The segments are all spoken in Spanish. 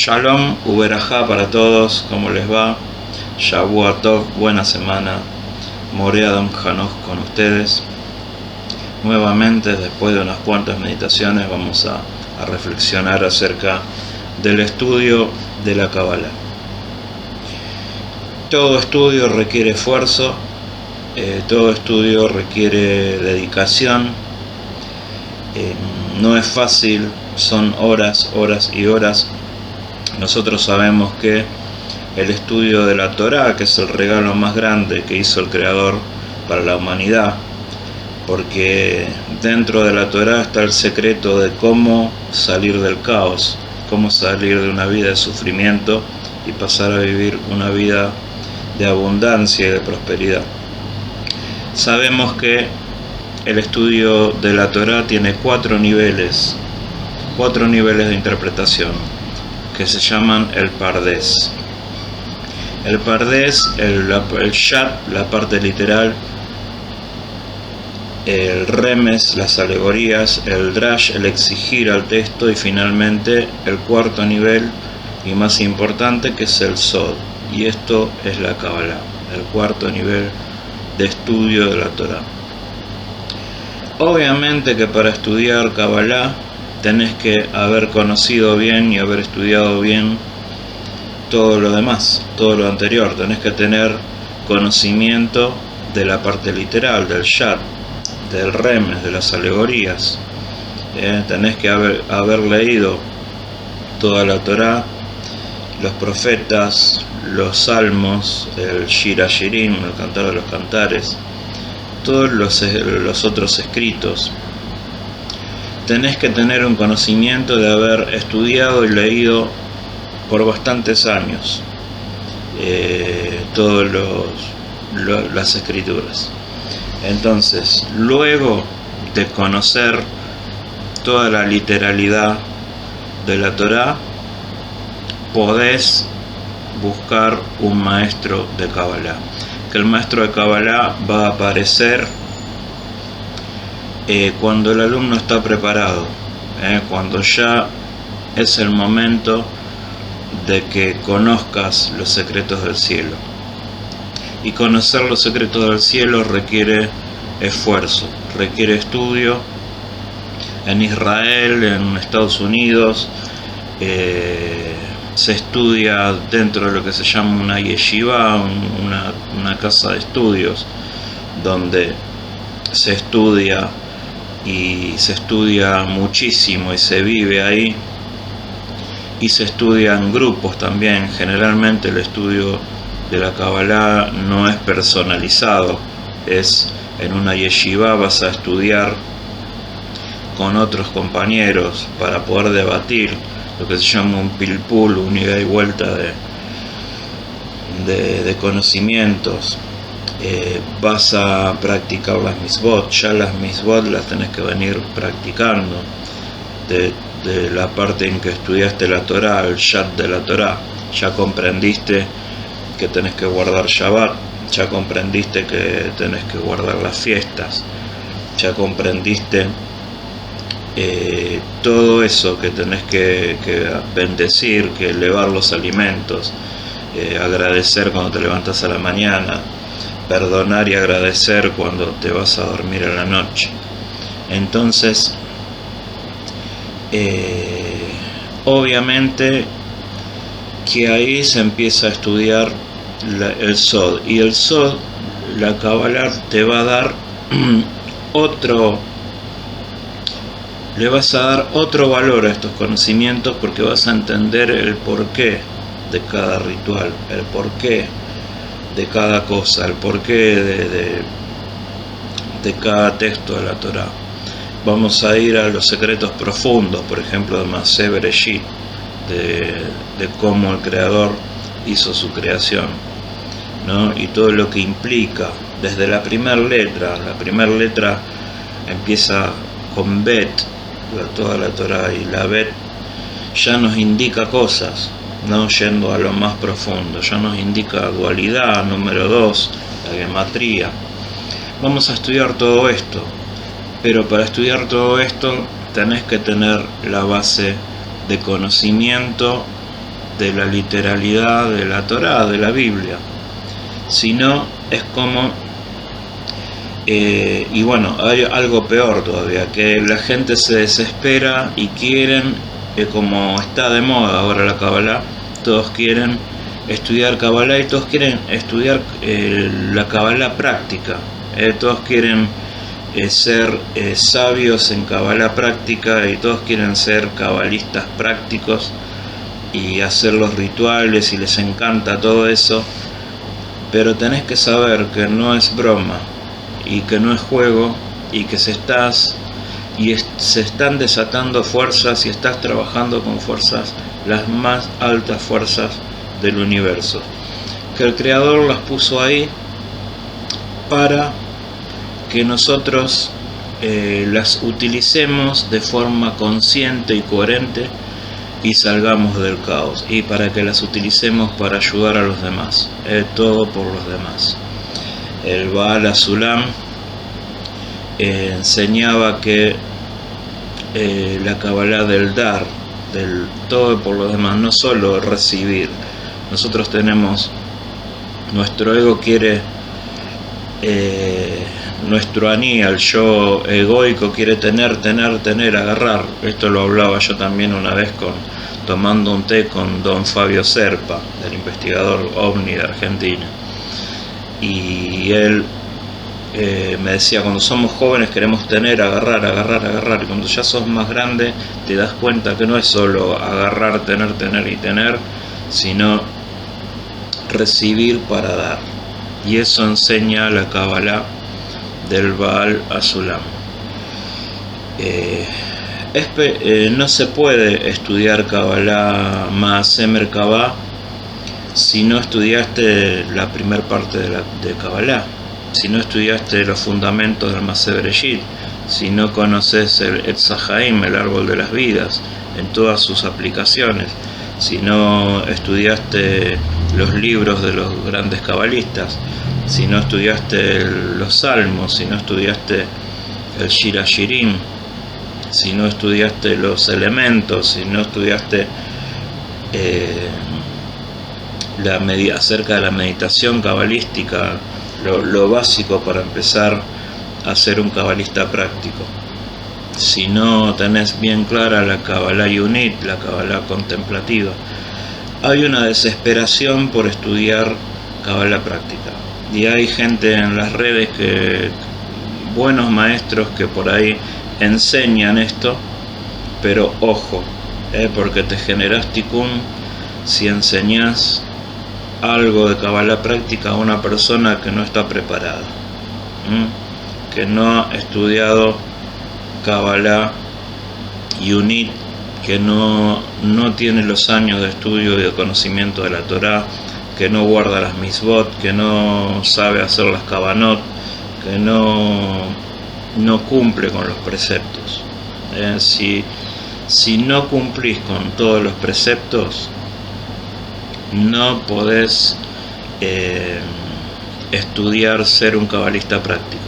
Shalom, Uberajá para todos, ¿cómo les va? Shavua Tov, buena semana. Moré Adam Hanoch con ustedes. Nuevamente, después de unas cuantas meditaciones, vamos a reflexionar acerca del estudio de la Kabbalah. Todo estudio requiere esfuerzo, todo estudio requiere dedicación. No es fácil, son horas y horas. Nosotros sabemos que el estudio de la Torá, que es el regalo más grande que hizo el Creador para la humanidad, porque dentro de la Torá está el secreto de cómo salir del caos, cómo salir de una vida de sufrimiento y pasar a vivir una vida de abundancia y de prosperidad. Sabemos que el estudio de la Torá tiene cuatro niveles de interpretación, que se llaman el Pardés. El Pardés, el Shat, la parte literal, el Remes, las alegorías, el Drash, el exigir al texto, y finalmente el cuarto nivel y más importante, que es el Sod. Y esto es la Kabbalah, el cuarto nivel de estudio de la Torá. Obviamente que para estudiar Kabbalah tenés que haber conocido bien y haber estudiado bien todo lo demás, todo lo anterior. Tenés que tener conocimiento de la parte literal, del Shat, del Remes, de las alegorías. Tenés que haber leído toda la Torá, los profetas, los salmos, el Shir HaShirim, el cantar de los cantares, todos los otros escritos. Tenés que tener un conocimiento de haber estudiado y leído por bastantes años todas las escrituras. Entonces, luego de conocer toda la literalidad de la Torá, podés buscar un maestro de Kabbalah. Que el maestro de Kabbalah va a aparecer cuando el alumno está preparado, cuando ya es el momento de que conozcas los secretos del cielo. Y conocer los secretos del cielo requiere esfuerzo, requiere estudio. En Israel, en Estados Unidos, se estudia dentro de lo que se llama una yeshiva, una casa de estudios, donde se estudia muchísimo y se vive ahí, y se estudia en grupos también. Generalmente el estudio de la Kabbalah no es personalizado, es en una yeshiva, vas a estudiar con otros compañeros para poder debatir, lo que se llama un pilpul, un ida y vuelta de conocimientos. Vas a practicar las misbot, ya las misbot las tenés que venir practicando de la parte en que estudiaste la Torá, el Shat de la Torá. Ya comprendiste que tenés que guardar Shabbat, ya comprendiste que tenés que guardar las fiestas, ya comprendiste todo eso, que tenés que bendecir, que elevar los alimentos, agradecer cuando te levantas a la mañana, perdonar y agradecer cuando te vas a dormir a la noche. Entonces, obviamente que ahí se empieza a estudiar el Sod, y el Sod, la Kabbalah te va a dar le vas a dar otro valor a estos conocimientos, porque vas a entender el porqué de cada ritual, el porqué de cada cosa, el porqué de cada texto de la Torá. Vamos a ir a los secretos profundos, por ejemplo, de Maseh Bereshit, de cómo el Creador hizo su creación, ¿no? Y todo lo que implica, desde la primera letra. La primera letra empieza con Bet, toda la Torá, y la Bet ya nos indica cosas, no yendo a lo más profundo, ya nos indica dualidad, número 2, la gematría. Vamos a estudiar todo esto, pero para estudiar todo esto tenés que tener la base de conocimiento de la literalidad de la Torá, de la Biblia, sino es como, y bueno, hay algo peor todavía, que la gente se desespera y quieren, como está de moda ahora la Kabbalah, todos quieren estudiar Kabbalah y todos quieren estudiar la Kabbalah práctica, todos quieren ser sabios en Kabbalah práctica y todos quieren ser cabalistas prácticos y hacer los rituales y les encanta todo eso, pero tenés que saber que no es broma y que no es juego y que se están desatando fuerzas y estás trabajando con fuerzas, las más altas fuerzas del universo, que el Creador las puso ahí para que nosotros las utilicemos de forma consciente y coherente y salgamos del caos, y para que las utilicemos para ayudar a los demás, todo por los demás. El Baal HaSulam enseñaba que la Kabbalah del dar, del todo por los demás, no solo recibir. Nosotros tenemos, nuestro ego quiere, nuestro aní, el yo egoico quiere tener, agarrar. Esto lo hablaba yo también una vez tomando un té con don Fabio Serpa, el investigador OVNI de Argentina, y él me decía, cuando somos jóvenes queremos tener, agarrar, y cuando ya sos más grande te das cuenta que no es solo agarrar, tener, sino recibir para dar, y eso enseña la Kabbalah del Baal HaSulam. No se puede estudiar Kabbalah Maaseh Merkabah si no estudiaste la primer parte de Kabbalah, si no estudiaste los fundamentos del Maaseh Bereshit, si no conoces el Etz HaChaim, el árbol de las vidas, en todas sus aplicaciones, si no estudiaste los libros de los grandes cabalistas, si no estudiaste los salmos, si no estudiaste el Shir HaShirim, si no estudiaste los elementos, si no estudiaste acerca de la meditación cabalística, lo básico para empezar a ser un cabalista práctico, si no tenés bien clara la Kabbalah Yunit, la Kabbalah contemplativa, hay una desesperación por estudiar Kabbalah práctica. Y hay gente en las redes, buenos maestros que por ahí enseñan esto, pero ojo, porque te generas tikkun si enseñas algo de Kabbalah práctica a una persona que no está preparada, que no ha estudiado Kabbalah Yunit, que no tiene los años de estudio y de conocimiento de la Torá, que no guarda las mitzvot, que no sabe hacer las kavanot, que no cumple con los preceptos. Si no cumplís con todos los preceptos, no podés estudiar ser un cabalista práctico,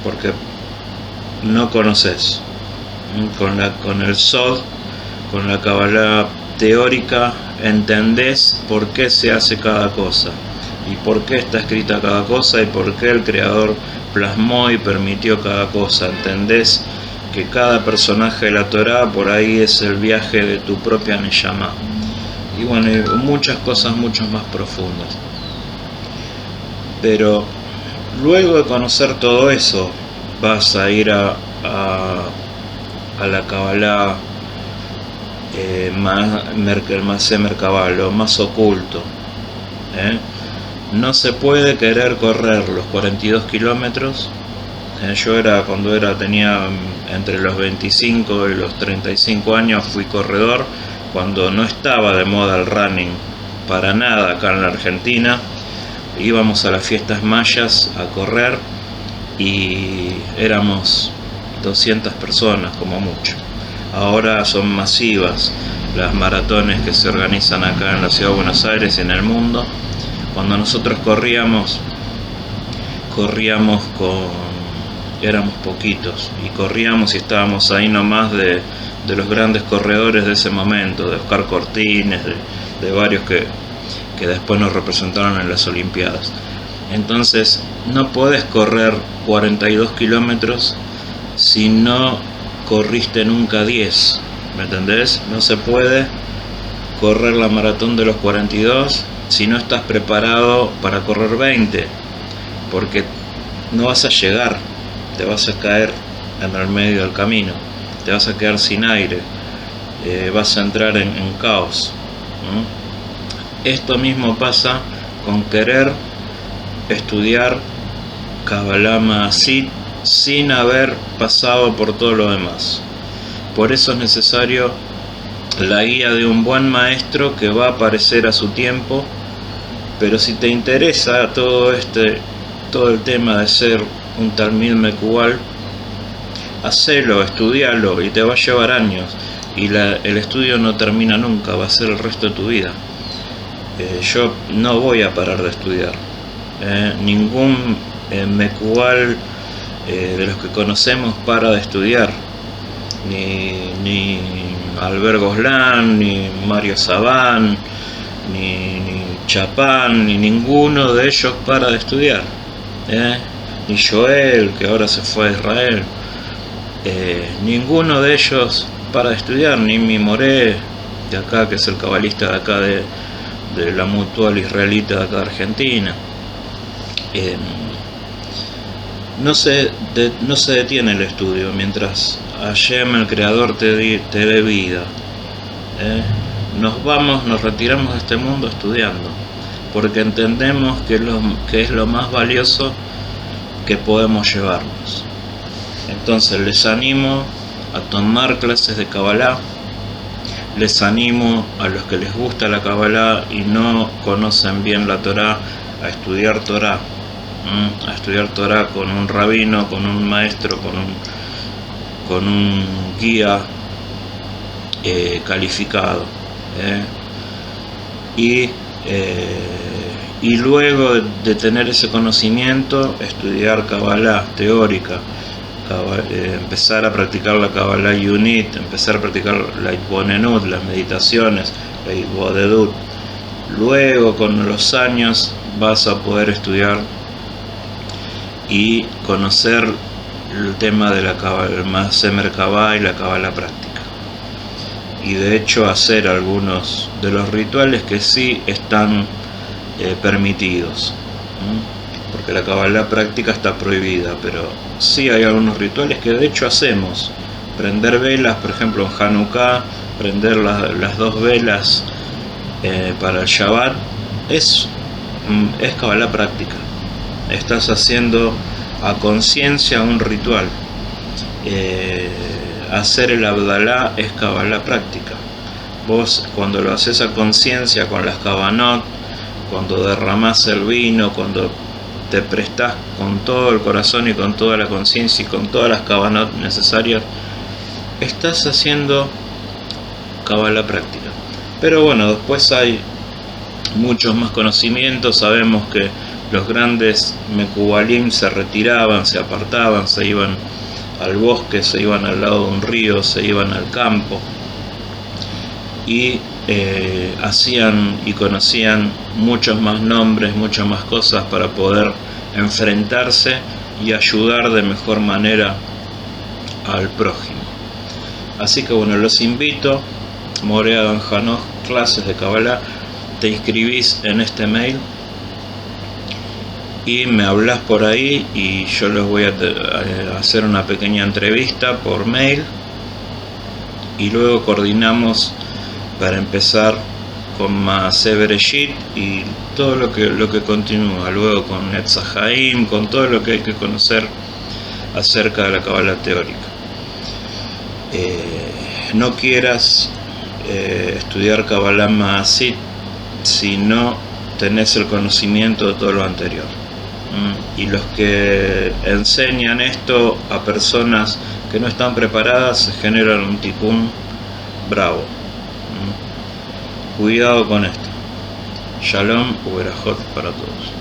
porque no conoces. Con el Sod, con la Kabbalah teórica, entendés por qué se hace cada cosa y por qué está escrita cada cosa y por qué el Creador plasmó y permitió cada cosa. Entendés que cada personaje de la Torá por ahí es el viaje de tu propia Neshama, y bueno, y muchas cosas mucho más profundas. Pero luego de conocer todo eso, vas a ir a la Kabbalah el Maaseh Merkabah, lo más oculto. No se puede querer correr los 42 kilómetros. Tenía entre los 25 y los 35 años, fui corredor, cuando no estaba de moda el running para nada acá en la Argentina. Íbamos a las fiestas mayas a correr y éramos 200 personas como mucho. Ahora son masivas las maratones que se organizan acá en la ciudad de Buenos Aires y en el mundo. Cuando nosotros corríamos con éramos poquitos y corríamos y estábamos ahí nomás de los grandes corredores de ese momento, de Oscar Cortines, de varios que después nos representaron en las Olimpiadas. Entonces no podés correr 42 kilómetros si no corriste nunca 10, ¿me entendés? No se puede correr la maratón de los 42 si no estás preparado para correr 20, porque no vas a llegar, te vas a caer en el medio del camino, te vas a quedar sin aire, vas a entrar en caos, ¿no? Esto mismo pasa con querer estudiar Kabbalah Maasit sin haber pasado por todo lo demás. Por eso es necesario la guía de un buen maestro que va a aparecer a su tiempo. Pero si te interesa todo el tema de ser un Talmid Mekubal, hacelo, estudialo, y te va a llevar años, y el estudio no termina nunca, va a ser el resto de tu vida. Yo no voy a parar de estudiar. Ningún Mekubal de los que conocemos para de estudiar, ni Albert Goslan, ni Mario Sabán, ni Chapán, ni ninguno de ellos para de estudiar, ni Joel, que ahora se fue a Israel, ninguno de ellos para de estudiar, ni mi Moré de acá, que es el cabalista de acá de la Mutual Israelita de acá de Argentina. No se detiene el estudio mientras Hashem, el Creador, te dé vida. Nos retiramos de este mundo estudiando, porque entendemos que es lo más valioso que podemos llevarnos. Entonces les animo a tomar clases de Kabbalah, les animo a los que les gusta la Kabbalah y no conocen bien la Torah, a estudiar Torah, con un rabino, con un maestro, con un guía calificado. Y luego de tener ese conocimiento, estudiar Kabbalah teórica, empezar a practicar la Kabbalah Yunit, empezar a practicar la Itbonenut, las meditaciones, la Itbodedut. Luego, con los años, vas a poder estudiar y conocer el tema de la Kabbalah, el Maaseh Merkabah y la Kabbalah práctica. Y de hecho hacer algunos de los rituales que sí están permitidos, porque la Kabbalah práctica está prohibida, pero sí hay algunos rituales que de hecho hacemos. Prender velas, por ejemplo en Hanukkah, prender las 2 velas para el Shabbat es Kabbalah práctica. Estás haciendo a conciencia un ritual. Hacer el Abdalá es Kabbalah práctica. Vos cuando lo haces a conciencia con las Kavanot, cuando derramás el vino, cuando te prestás con todo el corazón y con toda la conciencia y con todas las Kavanot necesarias, estás haciendo Kabbalah práctica. Pero bueno, después hay muchos más conocimientos. Sabemos que los grandes Mekubalim se retiraban, se apartaban, se iban al bosque, se iban al lado de un río, se iban al campo y hacían y conocían muchos más nombres, muchas más cosas para poder enfrentarse y ayudar de mejor manera al prójimo. Así que bueno, los invito, Moré Adam Hanoch, clases de Kabbalah. Te inscribís en este mail y me hablas por ahí y yo les voy a hacer una pequeña entrevista por mail y luego coordinamos para empezar con Maaseh Bereshit y todo lo que continúa, luego con Netzach Haim, con todo lo que hay que conocer acerca de la Kabbalah teórica. No quieras estudiar Kabbalah Maasit si no tenés el conocimiento de todo lo anterior. Y los que enseñan esto a personas que no están preparadas se generan un tikkun bravo. Cuidado con esto. Shalom uberajot para todos.